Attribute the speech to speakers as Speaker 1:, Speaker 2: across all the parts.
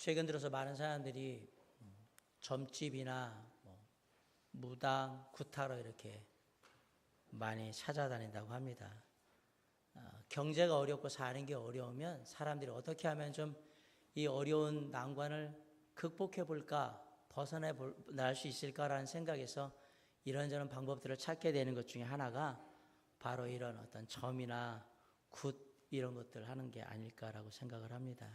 Speaker 1: 최근 들어서 많은 사람들이 점집이나 무당, 구타로 이렇게 많이 찾아다닌다고 합니다. 경제가 어렵고 사는 게 어려우면 사람들이 어떻게 하면 좀 이 어려운 난관을 극복해 볼까, 벗어날 수 있을까라는 생각에서 이런저런 방법들을 찾게 되는 것 중에 하나가 바로 이런 어떤 점이나 굿 이런 것들 하는 게 아닐까라고 생각을 합니다.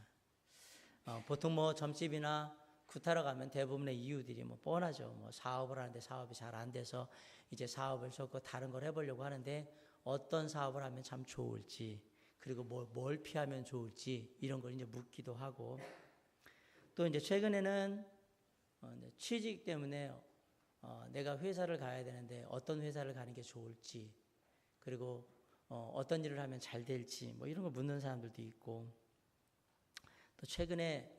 Speaker 1: 보통 점집이나 굿하러 가면 대부분의 이유들이 뻔하죠. 사업을 하는데 사업이 잘 안 돼서 이제 사업을 접고 다른 걸 해보려고 하는데 어떤 사업을 하면 참 좋을지, 그리고 뭘 피하면 좋을지 이런 걸 이제 묻기도 하고, 또 이제 최근에는 취직 때문에 내가 회사를 가야 되는데 어떤 회사를 가는 게 좋을지, 그리고 어떤 일을 하면 잘 될지 이런 걸 묻는 사람들도 있고, 또 최근에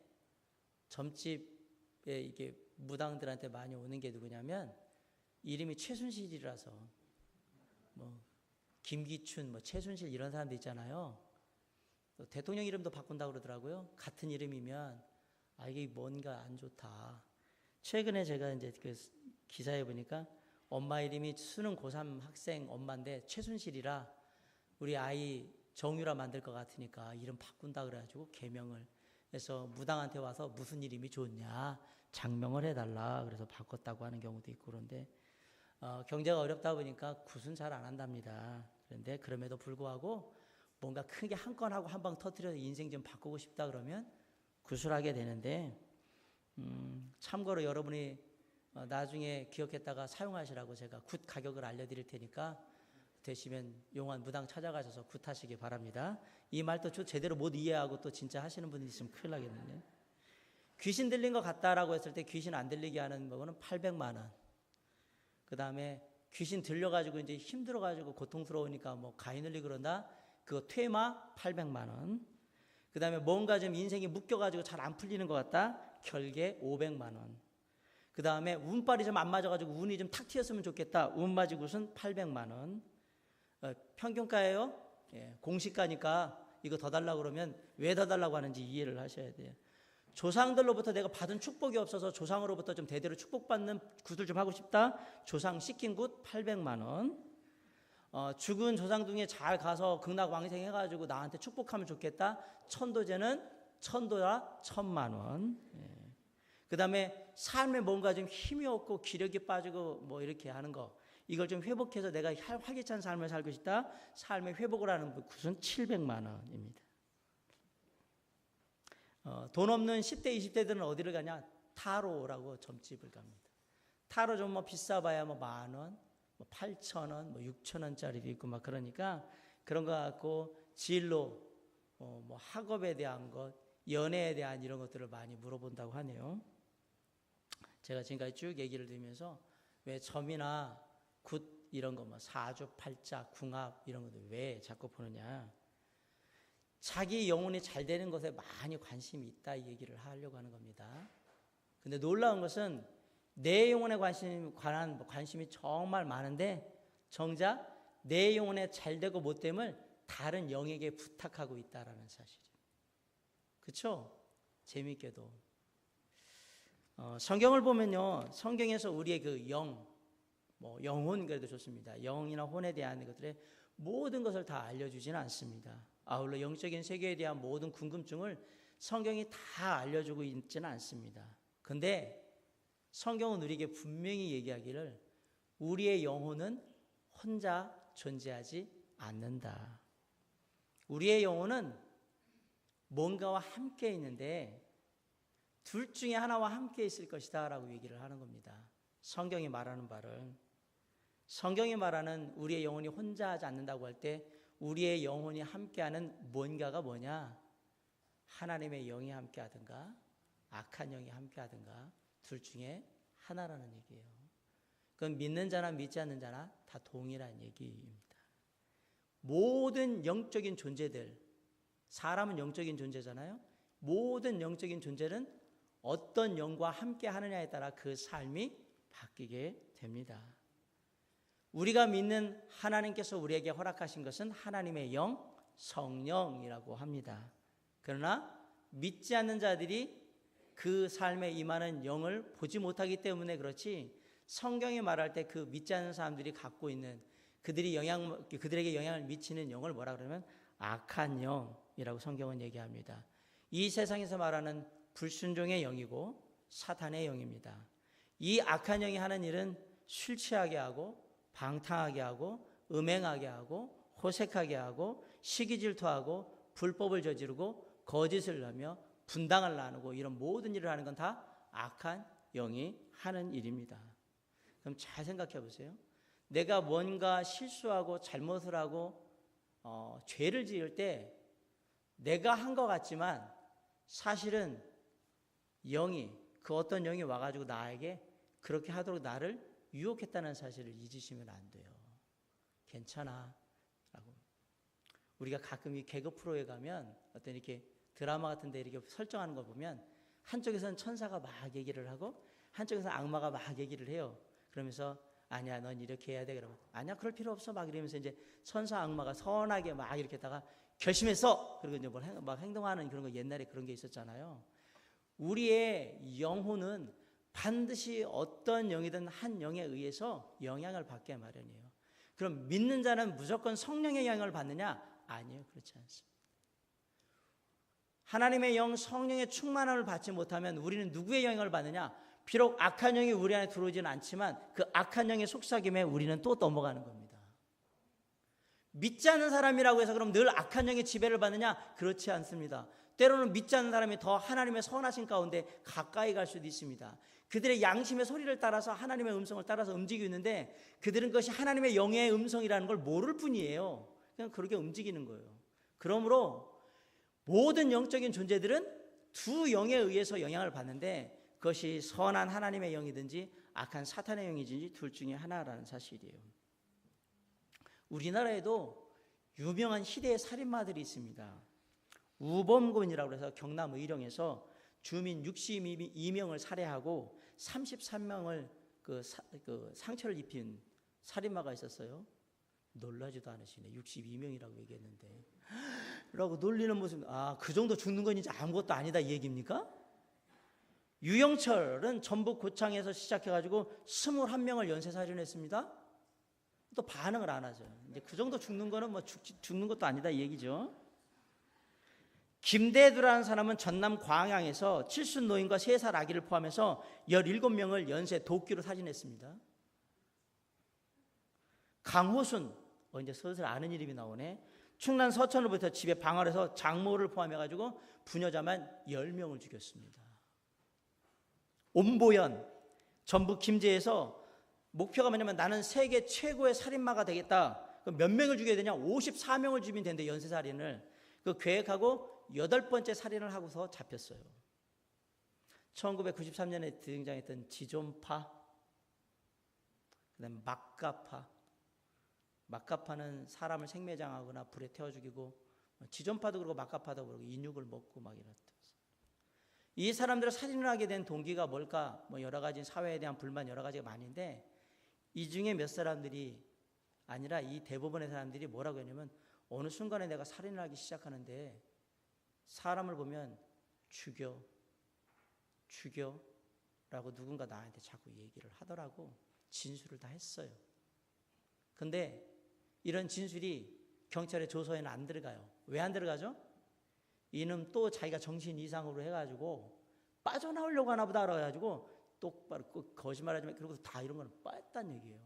Speaker 1: 점집에 이게 무당들한테 많이 오는 게 누구냐면 이름이 최순실이라서 김기춘, 최순실 이런 사람들 있잖아요. 또 대통령 이름도 바꾼다고 그러더라고요. 같은 이름이면 이게 뭔가 안 좋다. 최근에 제가 이제 그 기사에 보니까 엄마 이름이 수능 고3 학생 엄마인데 최순실이라 우리 아이 정유라 만들 것 같으니까 이름 바꾼다 그래가지고 개명을 해서 무당한테 와서 무슨 이름이 좋냐 장명을 해달라 그래서 바꿨다고 하는 경우도 있고, 그런데 경제가 어렵다 보니까 굿은 잘 안 한답니다. 그런데 그럼에도 불구하고 뭔가 크게 한 건 하고 한 방 터뜨려서 인생 좀 바꾸고 싶다 그러면 굿을 하게 되는데, 참고로 여러분이 나중에 기억했다가 사용하시라고 제가 굿 가격을 알려드릴 테니까 되시면 용한 무당 찾아가셔서 굿 하시기 바랍니다. 이 말도 제대로 못 이해하고 또 진짜 하시는 분이 있으면 큰일 나겠는데, 귀신 들린 것 같다라고 했을 때 귀신 안 들리게 하는 거는 800만 원. 그 다음에 귀신 들려가지고 이제 힘들어가지고 고통스러우니까 가위 눌리 그런다, 그거 퇴마 800만 원. 그 다음에 뭔가 좀 인생이 묶여가지고 잘 안 풀리는 것 같다, 결계 500만 원. 그 다음에 운빨이 좀 안 맞아가지고 운이 좀 탁 튀었으면 좋겠다, 운 맞이 굿은 800만 원. 평균가예요. 공시가니까 이거 더 달라고 그러면 왜 더 달라고 하는지 이해를 하셔야 돼요. 조상들로부터 내가 받은 축복이 없어서 조상으로부터 좀 대대로 축복받는 굿을 좀 하고 싶다, 조상 시킨 굿 800만 원. 죽은 조상 중에 잘 가서 극락왕생 해가지고 나한테 축복하면 좋겠다, 천도제는 천도라 1000만 원. 그 다음에 삶에 뭔가 좀 힘이 없고 기력이 빠지고 이렇게 하는 거, 이걸 좀 회복해서 내가 활기찬 삶을 살고 싶다, 삶의 회복을 하는 굿은 700만 원입니다. 돈 없는 10대 20대들은 어디를 가냐, 타로라고 점집을 갑니다. 타로 좀 비싸봐야 10,000원, 8,000원, 6,000원짜리도 있고 그러니까 그런 거 갖고 진로, 학업에 대한 것, 연애에 대한 이런 것들을 많이 물어본다고 하네요. 제가 지금까지 쭉 얘기를 들으면서 왜 점이나 굿 이런 거 사주팔자, 궁합 이런 것들 왜 자꾸 보느냐, 자기 영혼이 잘 되는 것에 많이 관심이 있다 이 얘기를 하려고 하는 겁니다. 근데 놀라운 것은 내 영혼에 관한 관심이 정말 많은데 정작 내 영혼에 잘 되고 못 됨을 다른 영에게 부탁하고 있다라는 사실이에요. 그렇죠? 재미있게도 성경을 보면요, 성경에서 우리의 그 영, 영혼 그래도 좋습니다. 영이나 혼에 대한 것들의 모든 것을 다 알려주지는 않습니다. 아울러 영적인 세계에 대한 모든 궁금증을 성경이 다 알려주고 있지는 않습니다. 그런데 성경은 우리에게 분명히 얘기하기를 우리의 영혼은 혼자 존재하지 않는다. 우리의 영혼은 뭔가와 함께 있는데 둘 중에 하나와 함께 있을 것이다 라고 얘기를 하는 겁니다. 성경이 말하는 바를, 성경이 말하는 우리의 영혼이 혼자 하지 않는다고 할 때 우리의 영혼이 함께하는 뭔가가 뭐냐, 하나님의 영이 함께하든가 악한 영이 함께하든가 둘 중에 하나라는 얘기예요. 그건 믿는 자나 믿지 않는 자나 다 동일한 얘기입니다. 모든 영적인 존재들, 사람은 영적인 존재잖아요. 모든 영적인 존재는 어떤 영과 함께 하느냐에 따라 그 삶이 바뀌게 됩니다. 우리가 믿는 하나님께서 우리에게 허락하신 것은 하나님의 영, 성령이라고 합니다. 그러나 믿지 않는 자들이 그 삶에 임하는 영을 보지 못하기 때문에 그렇지, 성경이 말할 때 그 믿지 않는 사람들이 갖고 있는 그들에게 영향을 미치는 영을 뭐라 그러면 악한 영이라고 성경은 얘기합니다. 이 세상에서 말하는 불순종의 영이고 사탄의 영입니다. 이 악한 영이 하는 일은 술 취하게 하고 방탕하게 하고 음행하게 하고 호색하게 하고 시기질투하고 불법을 저지르고 거짓을 하며 분당을 나누고 이런 모든 일을 하는 건 다 악한 영이 하는 일입니다. 그럼 잘 생각해 보세요. 내가 뭔가 실수하고 잘못을 하고 죄를 지을 때 내가 한 것 같지만 사실은 그 어떤 영이 와가지고 나에게 그렇게 하도록 나를 유혹했다는 사실을 잊으시면 안 돼요. 괜찮아 라고. 우리가 가끔 이 개그 프로에 가면 어떤 이렇게 드라마 같은 데 이렇게 설정하는 거 보면 한쪽에서는 천사가 막 얘기를 하고 한쪽에서는 악마가 막 얘기를 해요. 그러면서 아니야 넌 이렇게 해야 돼. 그러면 아니야 그럴 필요 없어 막 이러면서 이제 천사 악마가 선하게 막 이렇게 했다가 결심했어. 그리고 이제 막 행동하는 그런 거 옛날에 그런 게 있었잖아요. 우리의 영혼은 반드시 어떤 영이든 한 영에 의해서 영향을 받게 마련이에요. 그럼 믿는 자는 무조건 성령의 영향을 받느냐? 아니요, 그렇지 않습니다. 하나님의 영 성령의 충만함을 받지 못하면 우리는 누구의 영향을 받느냐? 비록 악한 영이 우리 안에 들어오지는 않지만 그 악한 영의 속삭임에 우리는 또 넘어가는 겁니다. 믿지 않는 사람이라고 해서 그럼 늘 악한 영의 지배를 받느냐? 그렇지 않습니다. 때로는 믿지 않는 사람이 더 하나님의 선하신 가운데 가까이 갈 수도 있습니다. 그들의 양심의 소리를 따라서 하나님의 음성을 따라서 움직이고 있는데 그들은 그것이 하나님의 영의 음성이라는 걸 모를 뿐이에요. 그냥 그렇게 움직이는 거예요. 그러므로 모든 영적인 존재들은 두 영에 의해서 영향을 받는데 그것이 선한 하나님의 영이든지 악한 사탄의 영이든지 둘 중에 하나라는 사실이에요. 우리나라에도 유명한 희대의 살인마들이 있습니다. 우범군이라고 해서 경남 의령에서 주민 62명을 살해하고 33명을 상처를 입힌 살인마가 있었어요. 놀라지도 않으시네. 62명이라고 얘기했는데 라고 놀리는 모습. 그 정도 죽는 건 이제 아무것도 아니다 이 얘기입니까? 유영철은 전북 고창에서 시작해가지고 21명을 연쇄살인했습니다. 또 반응을 안 하죠. 이제 그 정도 죽는 거는 뭐 죽는 것도 아니다 이 얘기죠. 김대두라는 사람은 전남 광양에서 70 노인과 3살 아기를 포함해서 17명을 연쇄 도끼로 살인했습니다. 강호순, 이제 슬슬 아는 이름이 나오네. 충남 서천으로부터 집에 방화를 해서 장모를 포함해가지고 부녀자만 10명을 죽였습니다. 온보연, 전북 김제에서 목표가 뭐냐면 나는 세계 최고의 살인마가 되겠다. 몇 명을 죽여야 되냐? 54명을 죽이면 된대, 연쇄살인을. 그 계획하고 8번째 살인을 하고서 잡혔어요. 1993년에 등장했던 지존파, 그다음에 막가파는 사람을 생매장하거나 불에 태워 죽이고, 지존파도 그러고 막가파도 그러고 인육을 먹고 막 이랬다. 이 사람들을 살인을 하게 된 동기가 뭘까? 여러 가지 사회에 대한 불만 여러 가지가 많은데 이 중에 몇 사람들이 아니라 이 대부분의 사람들이 뭐라고 했냐면 어느 순간에 내가 살인을 하기 시작하는데 사람을 보면 죽여라고 누군가 나한테 자꾸 얘기를 하더라고. 진술을 다 했어요. 근데 이런 진술이 경찰의 조서에는 안 들어가요. 왜 안 들어가죠? 이놈 또 자기가 정신 이상으로 해가지고 빠져나오려고 하나 보다 그래가지고 똑바로 거짓말하지 마. 그리고 다 이런 거는 빠졌다는 얘기예요.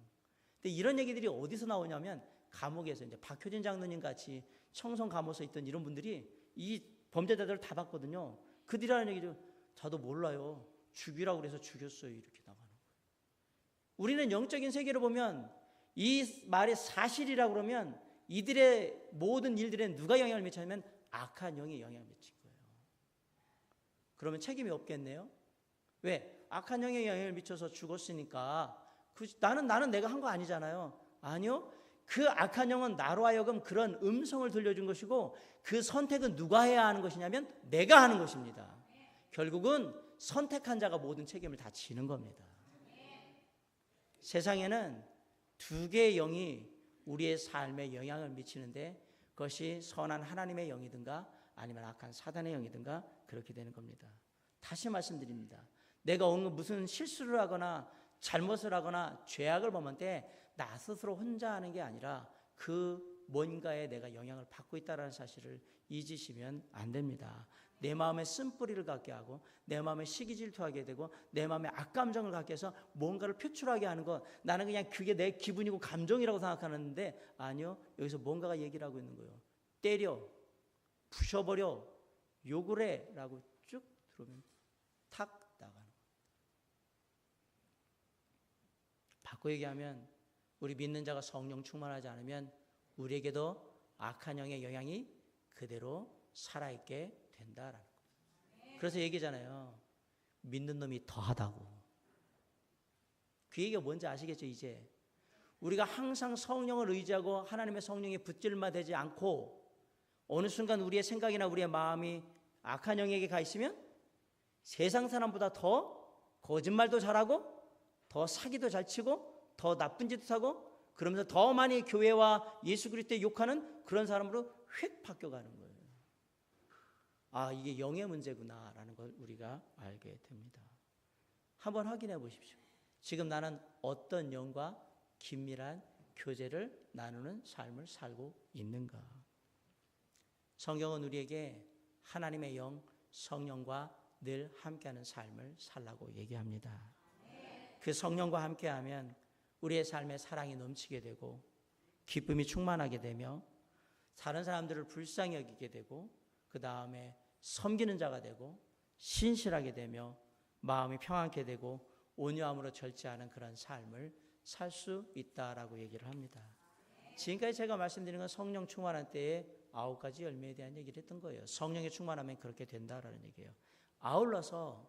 Speaker 1: 근데 이런 얘기들이 어디서 나오냐면 감옥에서 이제 박효진 장로님 같이 청송 감옥에 있던 이런 분들이 이 범죄자들을 다 봤거든요. 그들이 하는 얘기죠. 저도 몰라요. 죽이라고 그래서 죽였어요. 이렇게 나가는 거예요. 우리는 영적인 세계로 보면 이 말이 사실이라고 그러면 이들의 모든 일들에 누가 영향을 미쳤냐면 악한 영이 영향을 미친 거예요. 그러면 책임이 없겠네요. 왜? 악한 영에 영향을 미쳐서 죽었으니까 나는 내가 한 거 아니잖아요. 아니요. 그 악한 영은 나로 하여금 그런 음성을 들려준 것이고 그 선택은 누가 해야 하는 것이냐면 내가 하는 것입니다. 결국은 선택한 자가 모든 책임을 다 지는 겁니다. 세상에는 두 개의 영이 우리의 삶에 영향을 미치는데 그것이 선한 하나님의 영이든가 아니면 악한 사단의 영이든가 그렇게 되는 겁니다. 다시 말씀드립니다. 내가 무슨 실수를 하거나 잘못을 하거나 죄악을 범할 때 나 스스로 혼자 하는 게 아니라 그 뭔가에 내가 영향을 받고 있다는 사실을 잊으시면 안 됩니다. 내 마음에 쓴뿌리를 갖게 하고 내 마음에 시기 질투하게 되고 내 마음에 악감정을 갖게 해서 뭔가를 표출하게 하는 것, 나는 그냥 그게 내 기분이고 감정이라고 생각하는데 아니요, 여기서 뭔가가 얘기를 하고 있는 거예요. 때려, 부셔버려, 욕을 해 라고 쭉 들어오면 탁 나가는 거예요. 바꿔 얘기하면 우리 믿는 자가 성령 충만하지 않으면 우리에게도 악한 영의 영향이 그대로 살아있게 된다라는 거예요. 그래서 얘기잖아요. 믿는 놈이 더하다고. 그 얘기가 뭔지 아시겠죠? 이제 우리가 항상 성령을 의지하고 하나님의 성령에 붙들마 되지 않고 어느 순간 우리의 생각이나 우리의 마음이 악한 영에게 가 있으면 세상 사람보다 더 거짓말도 잘하고 더 사기도 잘 치고 더 나쁜 짓도 하고 그러면서 더 많이 교회와 예수 그리스도에 욕하는 그런 사람으로 휙 바뀌어가는 거예요. 아, 이게 영의 문제구나라는 걸 우리가 알게 됩니다. 한번 확인해 보십시오. 지금 나는 어떤 영과 긴밀한 교제를 나누는 삶을 살고 있는가? 성경은 우리에게 하나님의 영, 성령과 늘 함께하는 삶을 살라고 얘기합니다. 그 성령과 함께하면 우리의 삶에 사랑이 넘치게 되고 기쁨이 충만하게 되며 다른 사람들을 불쌍히 여기게 되고 그 다음에 섬기는 자가 되고 신실하게 되며 마음이 평안케 되고 온유함으로 절제하는 그런 삶을 살 수 있다라고 얘기를 합니다. 지금까지 제가 말씀드린 건 성령 충만한 때에 9가지 열매에 대한 얘기를 했던 거예요. 성령에 충만하면 그렇게 된다라는 얘기예요. 아울러서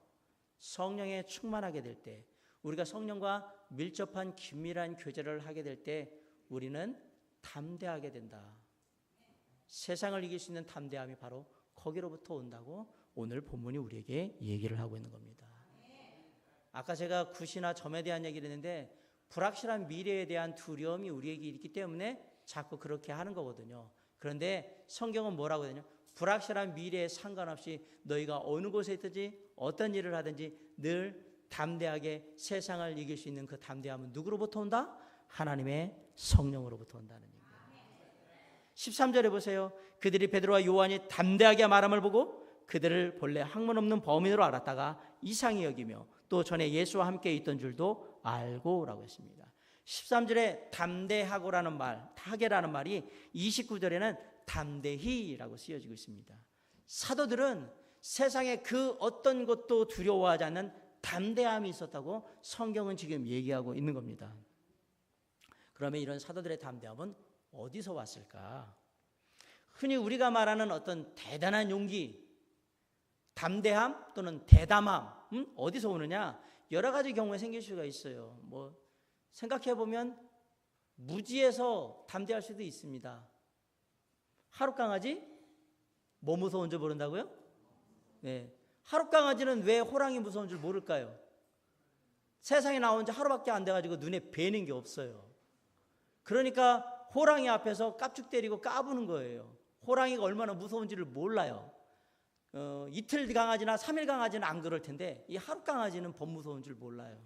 Speaker 1: 성령에 충만하게 될 때 우리가 성령과 밀접한 긴밀한 교제를 하게 될 때 우리는 담대하게 된다. 세상을 이길 수 있는 담대함이 바로 거기로부터 온다고 오늘 본문이 우리에게 얘기를 하고 있는 겁니다. 아까 제가 굿이나 점에 대한 얘기를 했는데 불확실한 미래에 대한 두려움이 우리에게 있기 때문에 자꾸 그렇게 하는 거거든요. 그런데 성경은 뭐라고 하냐? 불확실한 미래에 상관없이 너희가 어느 곳에 있든지 어떤 일을 하든지 늘 담대하게 세상을 이길 수 있는 그 담대함은 누구로부터 온다? 하나님의 성령으로부터 온다는 얘기예요. 13절에 보세요. 그들이 베드로와 요한이 담대하게 말함을 보고 그들을 본래 학문 없는 범인으로 알았다가 이상히 여기며 또 전에 예수와 함께 있던 줄도 알고 라고 했습니다. 13절에 담대하고라는 말, 하게라는 말이 29절에는 담대히라고 쓰여지고 있습니다. 사도들은 세상의 그 어떤 것도 두려워하지 않는 담대함이 있었다고 성경은 지금 얘기하고 있는 겁니다. 그러면 이런 사도들의 담대함은 어디서 왔을까? 흔히 우리가 말하는 어떤 대단한 용기, 담대함 또는 대담함, 어디서 오느냐? 여러 가지 경우에 생길 수가 있어요. 뭐 생각해 보면 무지에서 담대할 수도 있습니다. 하룻강아지 뭐 무서운 줄 모른다고요? 네. 하룻강아지는 왜 호랑이 무서운 줄 모를까요? 세상에 나온 지 하루밖에 안 돼가지고 눈에 뵈는 게 없어요. 그러니까 호랑이 앞에서 깝죽 때리고 까부는 거예요. 호랑이가 얼마나 무서운지를 몰라요. 이틀 강아지나 3일 강아지는 안 그럴 텐데 이 하루 강아지는 법 무서운 줄 몰라요.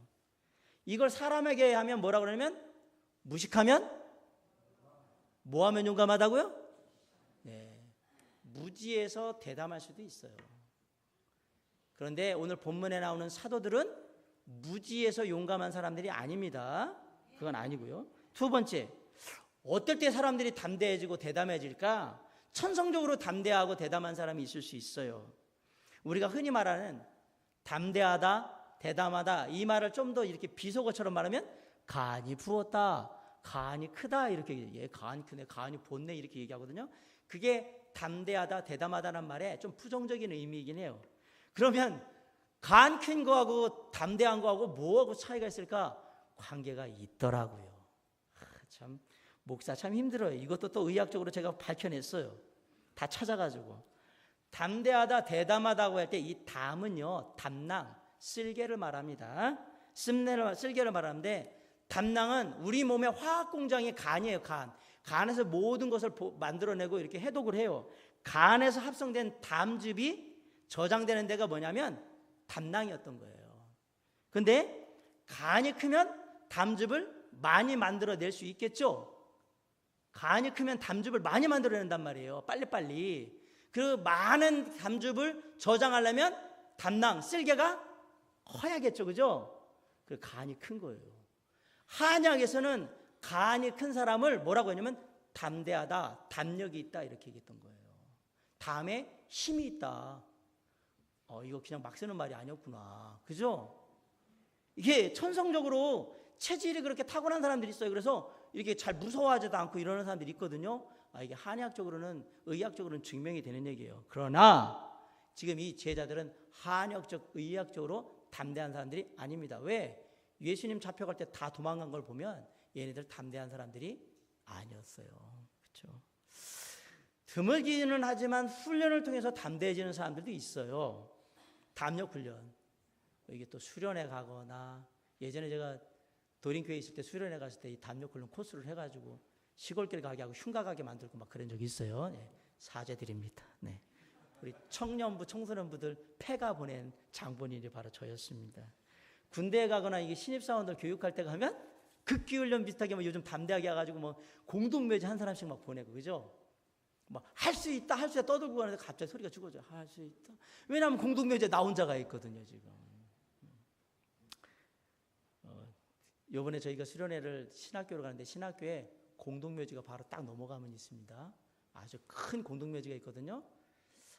Speaker 1: 이걸 사람에게 하면 뭐라고 그러냐면 무식하면 뭐 하면 용감하다고요? 네, 무지에서 대담할 수도 있어요. 그런데 오늘 본문에 나오는 사도들은 무지에서 용감한 사람들이 아닙니다. 그건 아니고요. 두 번째, 어떨 때 사람들이 담대해지고 대담해질까? 천성적으로 담대하고 대담한 사람이 있을 수 있어요. 우리가 흔히 말하는 담대하다, 대담하다 이 말을 좀 더 이렇게 비속어처럼 말하면 간이 부었다, 간이 크다 이렇게 얘기해요. 간이 크네, 간이 본네 이렇게 얘기하거든요. 그게 담대하다, 대담하다는 말에 좀 부정적인 의미이긴 해요. 그러면 간 큰 거하고 담대한 거하고 뭐하고 차이가 있을까? 관계가 있더라고요. 참 목사 참 힘들어요. 이것도 또 의학적으로 제가 밝혀냈어요. 다 찾아가지고 담대하다, 대담하다고 할 때 이 담은요, 담낭, 쓸개를 말합니다. 쓸개를 말하는데 담낭은 우리 몸의 화학 공장의 간이에요. 간에서 모든 것을 만들어내고 이렇게 해독을 해요. 간에서 합성된 담즙이 저장되는 데가 뭐냐면 담낭이었던 거예요. 근데 간이 크면 담즙을 많이 만들어낼 수 있겠죠? 간이 크면 담즙을 많이 만들어낸단 말이에요. 빨리빨리. 그 많은 담즙을 저장하려면 담낭, 쓸개가 커야겠죠. 그죠? 그 간이 큰 거예요. 한약에서는 간이 큰 사람을 뭐라고 하냐면 담대하다, 담력이 있다 이렇게 얘기했던 거예요. 담에 힘이 있다. 이거 그냥 막 쓰는 말이 아니었구나. 그죠? 이게 천성적으로 체질이 그렇게 타고난 사람들이 있어요. 그래서 이렇게 잘 무서워하지도 않고 이러는 사람들이 있거든요. 이게 한의학적으로는, 의학적으로는 증명이 되는 얘기예요. 그러나 지금 이 제자들은 한의학적, 의학적으로 담대한 사람들이 아닙니다. 왜? 예수님 잡혀갈 때 다 도망간 걸 보면 얘네들 담대한 사람들이 아니었어요. 그렇죠? 드물기는 하지만 훈련을 통해서 담대해지는 사람들도 있어요. 담력 훈련. 이게 또 수련회 가거나, 예전에 제가 도림교회 있을 때 수련회 갔을 때 이 담력 훈련 코스를 해가지고 시골길 가게 하고 흉가 가게 만들고 막 그런 적이 있어요. 네, 사죄드립니다. 네. 우리 청년부, 청소년부들 폐가 보낸 장본인이 바로 저였습니다. 군대에 가거나 이게 신입사원들 교육할 때 가면 극기훈련 비슷하게 뭐 요즘 담대하게 해가지고 뭐 공동묘지 한 사람씩 막 보내고, 그죠? 뭐 할 수 있다, 할 수 있다 떠들고 가는데 갑자기 소리가 죽어져. 할 수 있다. 왜냐하면 공동묘지에 나 혼자가 있거든요, 지금. 요번에 저희가 수련회를 신학교로 가는데 신학교에 공동묘지가 바로 딱 넘어가면 있습니다. 아주 큰 공동묘지가 있거든요.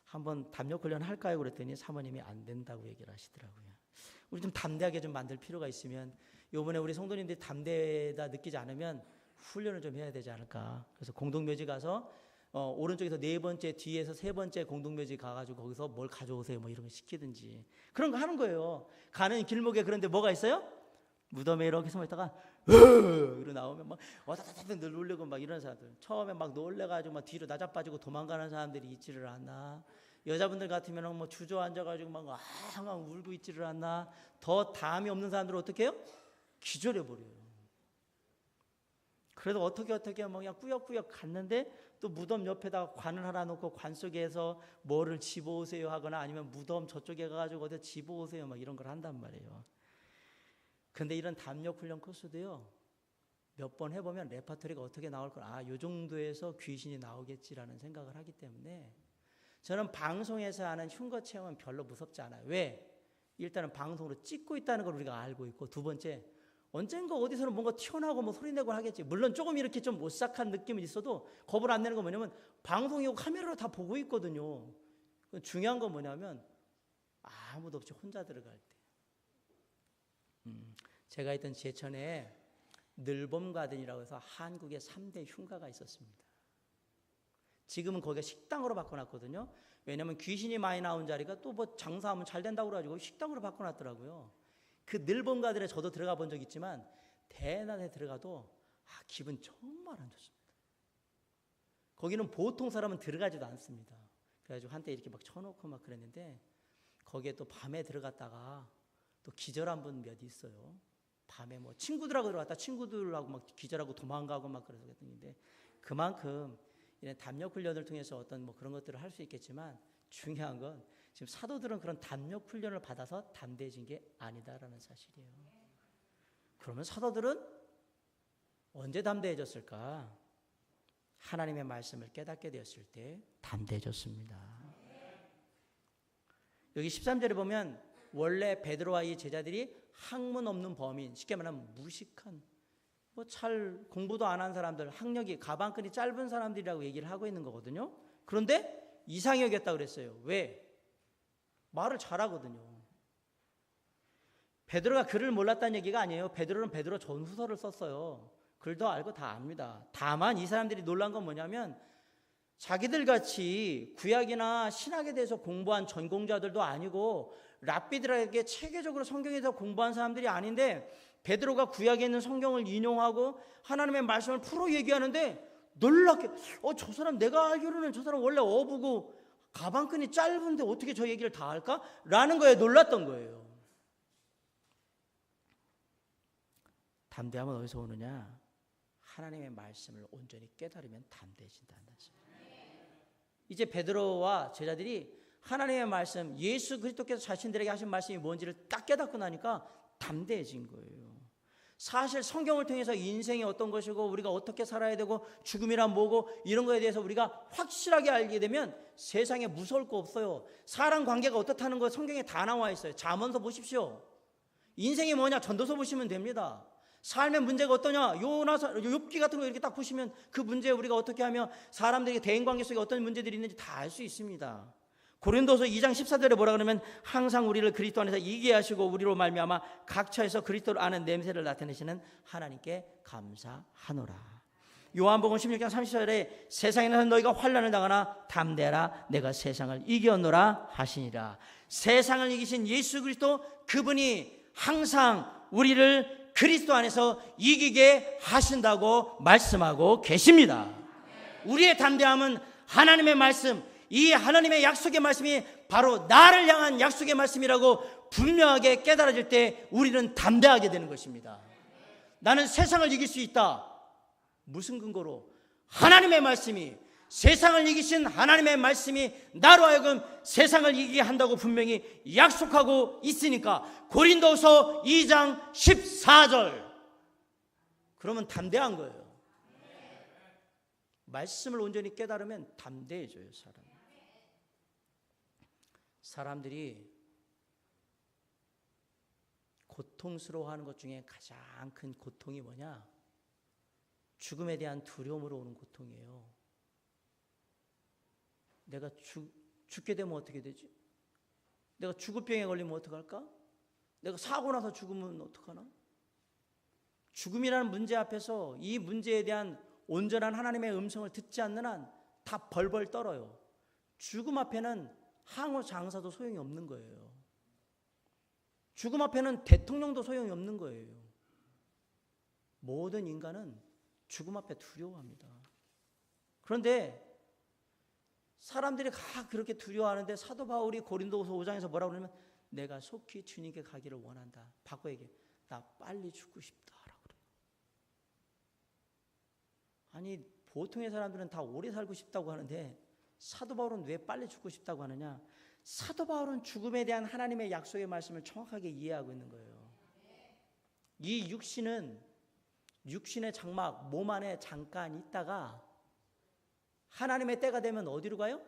Speaker 1: 한번 담력훈련 할까요? 그랬더니 사모님이 안 된다고 얘기를 하시더라고요. 우리 좀 담대하게 좀 만들 필요가 있으면, 요번에 우리 성도님들이 담대다 느끼지 않으면 훈련을 좀 해야 되지 않을까. 그래서 공동묘지 가서 오른쪽에서 4번째, 뒤에서 3번째 공동묘지 가가지고 거기서 뭘 가져오세요 뭐 이런 거 시키든지 그런 거 하는 거예요. 가는 길목에 그런데 뭐가 있어요? 무덤에 이렇게 숨어 있다가 으 나오면 막 와다다다다 놀래고 막 이런 사람들, 처음에 막 놀래가지고 막 뒤로 나자빠지고 도망가는 사람들이 있지를 않나. 여자분들 같으면 뭐 주저앉아가지고 막 앙앙 울고 있지를 않나. 더 담이 없는 사람들은 어떻게 해요? 기절해버려요. 그래도 어떻게 뭐 그냥 꾸역꾸역 갔는데 또 무덤 옆에다가 관을 하나 놓고 관 속에서 뭐를 집어오세요 하거나 아니면 무덤 저쪽에 가가지고 어디 집어오세요 막 이런 걸 한단 말이에요. 근데 이런 담력 훈련 코스도요, 몇 번 해보면 레파토리가 어떻게 나올 걸, 요 정도에서 귀신이 나오겠지라는 생각을 하기 때문에 저는 방송에서 하는 흉거 체험은 별로 무섭지 않아요. 왜? 일단은 방송으로 찍고 있다는 걸 우리가 알고 있고, 두 번째, 언젠가 어디서는 뭔가 튀어나오고 뭐 소리 내고 하겠지. 물론 조금 이렇게 좀 오싹한 느낌이 있어도 겁을 안 내는 건 뭐냐면 방송이고 카메라로 다 보고 있거든요. 중요한 건 뭐냐면 아무도 없이 혼자 들어갈 때. 제가 있던 제천에 늘봄가든이라고 해서 한국의 3대 흉가가 있었습니다. 지금은 거기가 식당으로 바꿔놨거든요. 왜냐하면 귀신이 많이 나온 자리가 또 뭐 장사하면 잘 된다고 그래가지고 식당으로 바꿔놨더라고요. 그 늘봄가든에 저도 들어가 본 적 있지만 대낮에 들어가도 기분 정말 안 좋습니다. 거기는 보통 사람은 들어가지도 않습니다. 그래가지고 한때 이렇게 막 쳐놓고 막 그랬는데, 거기에 또 밤에 들어갔다가 또 기절한 분 몇 있어요. 밤에 뭐 친구들하고 들어갔다 친구들하고 막 기절하고 도망가고 막 그래서 그랬는데, 그만큼 이런 담력 훈련을 통해서 어떤 뭐 그런 것들을 할 수 있겠지만, 중요한 건 지금 사도들은 그런 담력 훈련을 받아서 담대해진 게 아니다라는 사실이에요. 그러면 사도들은 언제 담대해졌을까? 하나님의 말씀을 깨닫게 되었을 때 담대해졌습니다. 여기 13절에 보면 원래 베드로와 이 제자들이 학문 없는 범인, 쉽게 말하면 무식한, 뭐 잘 공부도 안 한 사람들, 학력이 가방끈이 짧은 사람들이라고 얘기를 하고 있는 거거든요. 그런데 이상히 여겼다 그랬어요. 왜? 말을 잘하거든요. 베드로가 글을 몰랐다는 얘기가 아니에요. 베드로는 베드로 전후서를 썼어요. 글도 알고 다 압니다. 다만 이 사람들이 놀란 건 뭐냐면, 자기들 같이 구약이나 신약에 대해서 공부한 전공자들도 아니고 랍비들에게 체계적으로 성경에 대해서 공부한 사람들이 아닌데, 베드로가 구약에 있는 성경을 인용하고 하나님의 말씀을 풀어 얘기하는데 놀랍게 저 사람, 내가 알기로는 저 사람 원래 어부고 가방끈이 짧은데 어떻게 저 얘기를 다 할까? 라는 거에 놀랐던 거예요. 담대함은 어디서 오느냐? 하나님의 말씀을 온전히 깨달으면 담대해진다는 말씀. 이제 베드로와 제자들이 하나님의 말씀, 예수 그리스도께서 자신들에게 하신 말씀이 뭔지를 딱 깨닫고 나니까 담대해진 거예요. 사실 성경을 통해서 인생이 어떤 것이고 우리가 어떻게 살아야 되고 죽음이란 뭐고 이런 거에 대해서 우리가 확실하게 알게 되면 세상에 무서울 거 없어요. 사람 관계가 어떻다는 거 성경에 다 나와 있어요. 잠언서 보십시오. 인생이 뭐냐 전도서 보시면 됩니다. 삶의 문제가 어떠냐 욥기 같은 거 이렇게 딱 보시면 그 문제에 우리가 어떻게 하며 사람들에게 대인관계 속에 어떤 문제들이 있는지 다 알 수 있습니다. 고린도서 2장 14절에 뭐라 그러면 항상 우리를 그리스도 안에서 이기게 하시고 우리로 말미암아 각처에서 그리스도를 아는 냄새를 나타내시는 하나님께 감사하노라. 요한복음 16장 30절에 세상에서 너희가 환난을 당하나 담대하라 내가 세상을 이겼노라 하시니라. 세상을 이기신 예수 그리스도 그분이 항상 우리를 그리스도 안에서 이기게 하신다고 말씀하고 계십니다. 우리의 담대함은 하나님의 말씀, 이 하나님의 약속의 말씀이 바로 나를 향한 약속의 말씀이라고 분명하게 깨달아질 때 우리는 담대하게 되는 것입니다. 나는 세상을 이길 수 있다. 무슨 근거로? 하나님의 말씀이, 세상을 이기신 하나님의 말씀이 나로 하여금 세상을 이기게 한다고 분명히 약속하고 있으니까 고린도서 2장 14절. 그러면 담대한 거예요. 말씀을 온전히 깨달으면 담대해져요. 사람들이 고통스러워하는 것 중에 가장 큰 고통이 뭐냐? 죽음에 대한 두려움으로 오는 고통이에요. 내가 죽게 되면 어떻게 되지? 내가 죽을 병에 걸리면 어떡할까? 내가 사고 나서 죽으면 어떡하나? 죽음이라는 문제 앞에서 이 문제에 대한 온전한 하나님의 음성을 듣지 않는 한 다 벌벌 떨어요. 죽음 앞에는 항우 장사도 소용이 없는 거예요. 죽음 앞에는 대통령도 소용이 없는 거예요. 모든 인간은 죽음 앞에 두려워합니다. 그런데 사람들이 다 그렇게 두려워하는데 사도 바울이 고린도후서 5장에서 뭐라고 그러냐면 내가 속히 주님께 가기를 원한다. 바꿔 얘기해. 나 빨리 죽고 싶다라고 그래요. 아니 보통의 사람들은 다 오래 살고 싶다고 하는데 사도 바울은 왜 빨리 죽고 싶다고 하느냐? 사도 바울은 죽음에 대한 하나님의 약속의 말씀을 정확하게 이해하고 있는 거예요. 이 육신의 장막, 몸 안에 잠깐 있다가 하나님의 때가 되면 어디로 가요?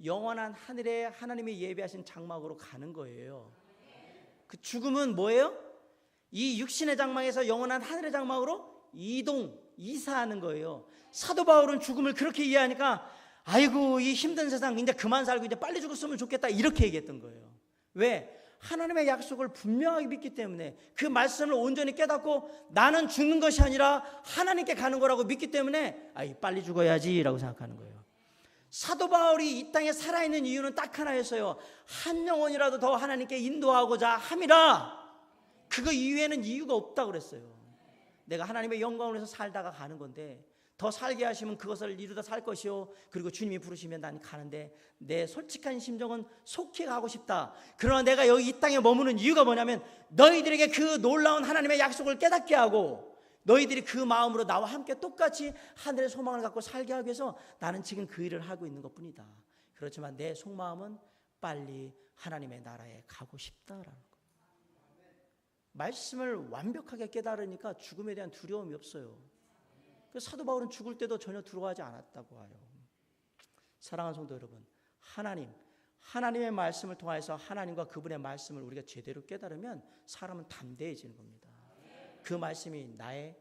Speaker 1: 영원한 하늘에 하나님이 예비하신 장막으로 가는 거예요. 그 죽음은 뭐예요? 이 육신의 장막에서 영원한 하늘의 장막으로 이사하는 거예요. 사도 바울은 죽음을 그렇게 이해하니까 아이고 이 힘든 세상 이제 그만 살고 이제 빨리 죽었으면 좋겠다 이렇게 얘기했던 거예요. 왜? 하나님의 약속을 분명하게 믿기 때문에 그 말씀을 온전히 깨닫고 나는 죽는 것이 아니라 하나님께 가는 거라고 믿기 때문에 빨리 죽어야지 라고 생각하는 거예요. 사도 바울이 이 땅에 살아있는 이유는 딱 하나였어요. 한 영혼이라도 더 하나님께 인도하고자 함이라. 그거 이외에는 이유가 없다고 그랬어요. 내가 하나님의 영광을 위해서 살다가 가는 건데 더 살게 하시면 그것을 이루다 살 것이요 그리고 주님이 부르시면 난 가는데 내 솔직한 심정은 속히 가고 싶다. 그러나 내가 여기 이 땅에 머무는 이유가 뭐냐면 너희들에게 그 놀라운 하나님의 약속을 깨닫게 하고 너희들이 그 마음으로 나와 함께 똑같이 하늘의 소망을 갖고 살게 하기 위해서 나는 지금 그 일을 하고 있는 것뿐이다. 그렇지만 내 속마음은 빨리 하나님의 나라에 가고 싶다라는 것. 말씀을 완벽하게 깨달으니까 죽음에 대한 두려움이 없어요. 사도 바울은 죽을 때도 전혀 두려워하지 않았다고 해요. 사랑하는 성도 여러분, 하나님의 말씀을 통해서 하나님과 그분의 말씀을 우리가 제대로 깨달으면 사람은 담대해지는 겁니다. 그 말씀이 나의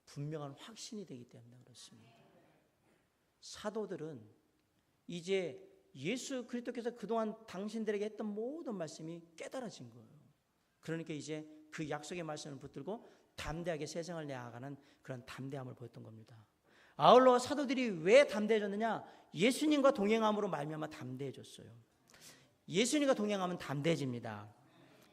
Speaker 1: 분명한 확신이 되기 때문에 그렇습니다. 사도들은 이제 예수 그리스도께서 그동안 당신들에게 했던 모든 말씀이 깨달아진 거예요. 그러니까 이제 그 약속의 말씀을 붙들고 담대하게 세상을 나아가는 그런 담대함을 보였던 겁니다. 아울러 사도들이 왜 담대해졌느냐? 예수님과 동행함으로 말미암아 담대해졌어요. 예수님과 동행하면 담대해집니다.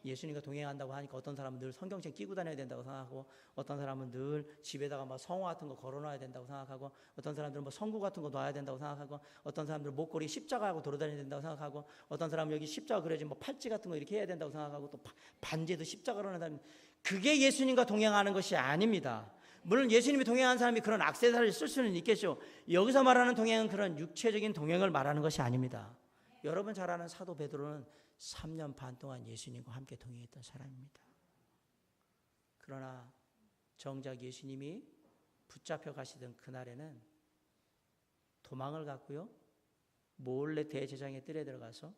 Speaker 1: 예수님과 동행한다고 하니까 어떤 사람은 늘 성경책 끼고 다녀야 된다고 생각하고 어떤 사람은 늘 집에다가 막 성화 같은 거 걸어놔야 된다고 생각하고 어떤 사람들은 뭐 성구 같은 거 놔야 된다고 생각하고 어떤 사람들은 목걸이 십자가하고 돌아다녀야 된다고 생각하고 어떤 사람은 여기 십자가 그려진 뭐 팔찌 같은 거 이렇게 해야 된다고 생각하고 또 반지에도 십자가로 하는 사람. 그게 예수님과 동행하는 것이 아닙니다. 물론 예수님이 동행하는 사람이 그런 액세서리를 쓸 수는 있겠죠. 여기서 말하는 동행은 그런 육체적인 동행을 말하는 것이 아닙니다. 여러분 잘 아는 사도 베드로는 3년 반 동안 예수님과 함께 동행했던 사람입니다. 그러나 정작 예수님이 붙잡혀 가시던 그날에는 도망을 갔고요. 몰래 대제사장의 뜰에 들어가서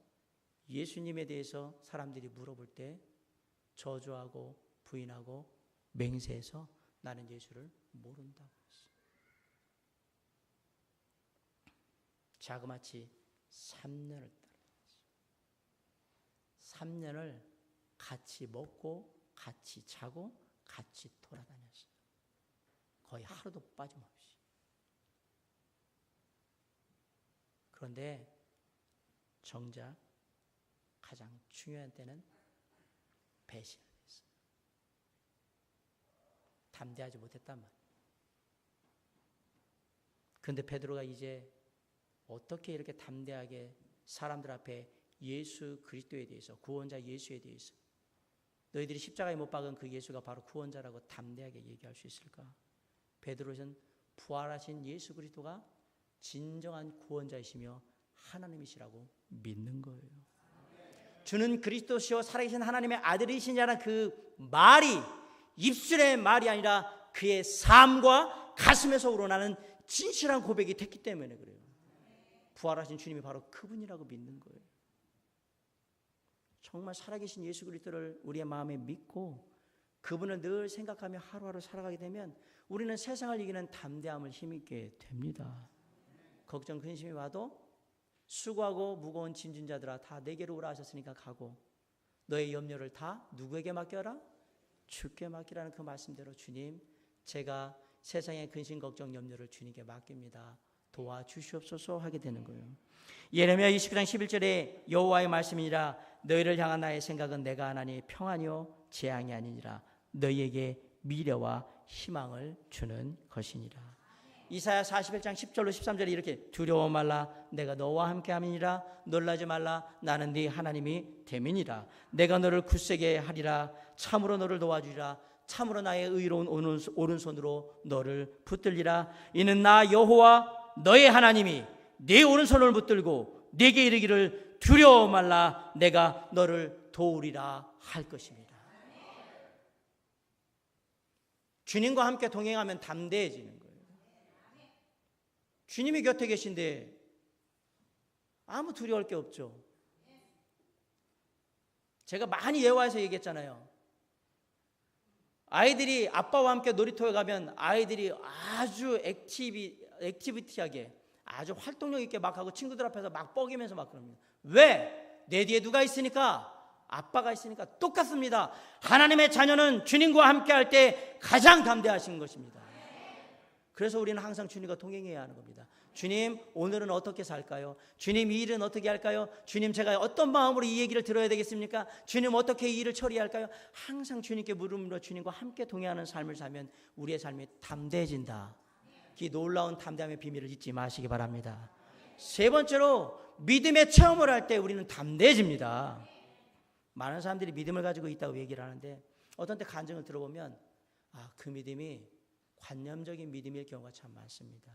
Speaker 1: 예수님에 대해서 사람들이 물어볼 때 저주하고 부인하고 맹세해서 나는 예수를 모른다고 했어요. 자그마치 3년을 따라다녔어요. 3년을 같이 먹고 같이 자고 같이 돌아다녔어요. 거의 하루도 빠짐없이. 그런데 정작 가장 중요한 때는 배신을 했어요. 담대하지 못했단 말이에요. 그런데 베드로가 이제 어떻게 이렇게 담대하게 사람들 앞에 예수 그리스도에 대해서, 구원자 예수에 대해서, 너희들이 십자가에 못 박은 그 예수가 바로 구원자라고 담대하게 얘기할 수 있을까? 베드로는 부활하신 예수 그리스도가 진정한 구원자이시며 하나님이시라고 믿는 거예요. 주는 그리스도시요 살아계신 하나님의 아들이시냐는 그 말이 입술의 말이 아니라 그의 삶과 가슴에서 우러나는 진실한 고백이 됐기 때문에 그래요. 부활하신 주님이 바로 그분이라고 믿는 거예요. 정말 살아계신 예수 그리스도를 우리의 마음에 믿고 그분을 늘 생각하며 하루하루 살아가게 되면 우리는 세상을 이기는 담대함을 힘있게 됩니다. 걱정 근심이 와도 수고하고 무거운 짐진 자들아 다 내게로 오라 하셨으니까 가고 너의 염려를 다 누구에게 맡겨라? 주께 맡기라는 그 말씀대로 주님 제가 세상의 근심 걱정 염려를 주님께 맡깁니다. 도와주시옵소서 하게 되는 거예요. 예레미야 29장 11절에 여호와의 말씀이니라 너희를 향한 나의 생각은 내가 하나니 평안이요 재앙이 아니니라 너희에게 미래와 희망을 주는 것이니라. 이사야 41장 10절로 13절에 이렇게 두려워 말라 내가 너와 함께함이니라 놀라지 말라 나는 네 하나님이 됨이니라 내가 너를 굳세게 하리라 참으로 너를 도와주리라 참으로 나의 의로운 오른손으로 너를 붙들리라 이는 나 여호와 너의 하나님이 네 오른손을 붙들고 네게 이르기를 두려워 말라 내가 너를 도우리라 할 것입니다. 주님과 함께 동행하면 담대해지는 거예요. 주님이 곁에 계신데 아무 두려울 게 없죠. 제가 많이 예화해서 얘기했잖아요. 아이들이 아빠와 함께 놀이터에 가면 아이들이 아주 액티비티하게 아주 활동력 있게 막 하고 친구들 앞에서 막 뻐기면서 막 그럽니다. 왜? 내 뒤에 누가 있으니까? 아빠가 있으니까. 똑같습니다. 하나님의 자녀는 주님과 함께 할 때 가장 담대하신 것입니다. 그래서 우리는 항상 주님과 동행해야 하는 겁니다. 주님 오늘은 어떻게 살까요? 주님 이 일은 어떻게 할까요? 주님 제가 어떤 마음으로 이 얘기를 들어야 되겠습니까? 주님 어떻게 이 일을 처리할까요? 항상 주님께 물음으로 주님과 함께 동행하는 삶을 살면 우리의 삶이 담대해진다. 이 놀라운 담대함의 비밀을 잊지 마시기 바랍니다. 세 번째로 믿음의 체험을 할 때 우리는 담대해집니다. 많은 사람들이 믿음을 가지고 있다고 얘기를 하는데 어떤 때 간증을 들어보면 그 믿음이 관념적인 믿음일 경우가 참 많습니다.